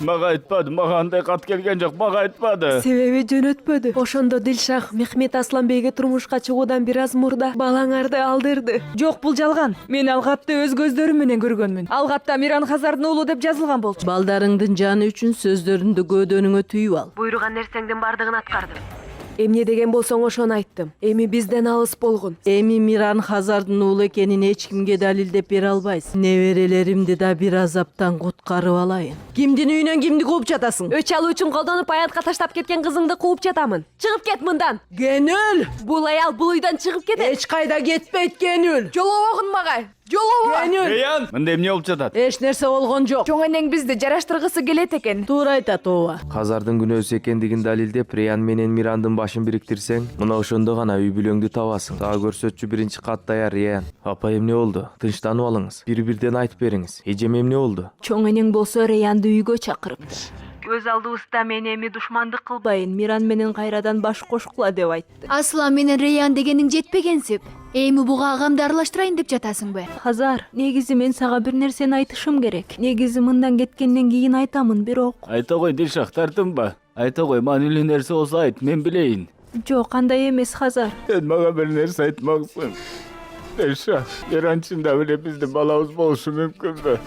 Мага айтпады, мага андай кат келген жок, мага айтпады. Себеби жөнөтпөдү. Ошондо Дилшах Мехмет Асланбекке турмушка чыгуудан бир аз мурда балаңарды алдырды. Жок, бул жалган. Мен ал катты өз көздөрүм менен көргөнмүн. Ал катта Миран Хазардын уулу деп жазылган болчу. Балдарыңдын жаны үчүн сөздөрүңдү көөдөнүңө түйүп ал. Буйруган нерсеңдин бардыгын аткардым. Эмне деген болсоң ошону айттым. Эми бизден алыс болгун. Эми Миран Хазардын уулу экенин эч кимге далилдеп бере албайсың. Неберелеримди да бир азаптан куткарып алайын. Кимдин үйүнөн кимди кууп жатасың? Өч алуу үчүн колдонуп аятка таштап кеткен кызыңды кууп жатамын. Чыгып кет мындан. Генүл! Бул аял бул үйдөн чыгып кетет. Эч кайда кетпейт Генүл. Жолобогун мага. Жолобо. Генүл! Рейан, мында эмне болуп жатат? Эч нерсе болгон жок. Чоң энең бизди жараштыргысы келет экен. Туура айтат ооба. Хазардын күнөөсү экендигин далилдеп, Рейан менен Мирандын башын бириктирсең, мына ошондо гана үй бүлөңдү табасың. Сага көрсөтчү биринчи кат даяр, Рейан. Апа эмне болду? Тынчтанып алыңыз. Бири-бирден айтып бериңиз. Эжем эмне болду? Чоң энең болсо Реянды үйгө чакырыпты. Көз алдыбызда мен эми душмандык кылбайын, Миран менен кайрадан баш кошкула деп айтты. Аслан менен Рейян дегениң жетпегенсип. Эми буга агамды аралаштырайын деп жатасыңбы? Хазар, негизи мен сага бир нерсени айтышым керек. Негизи мындан кеткенден кийин айтамын, бирок Айта кой, Дилшах, тартынба. Айта кой, маанилүү нерсе болсо айт, мен билейин. жок, андай эмес, Хазар. Сен мага бир нерсе айтмаксың. Дилшах, Миран чындап эле биздин балабыз болушу мүмкүнбү?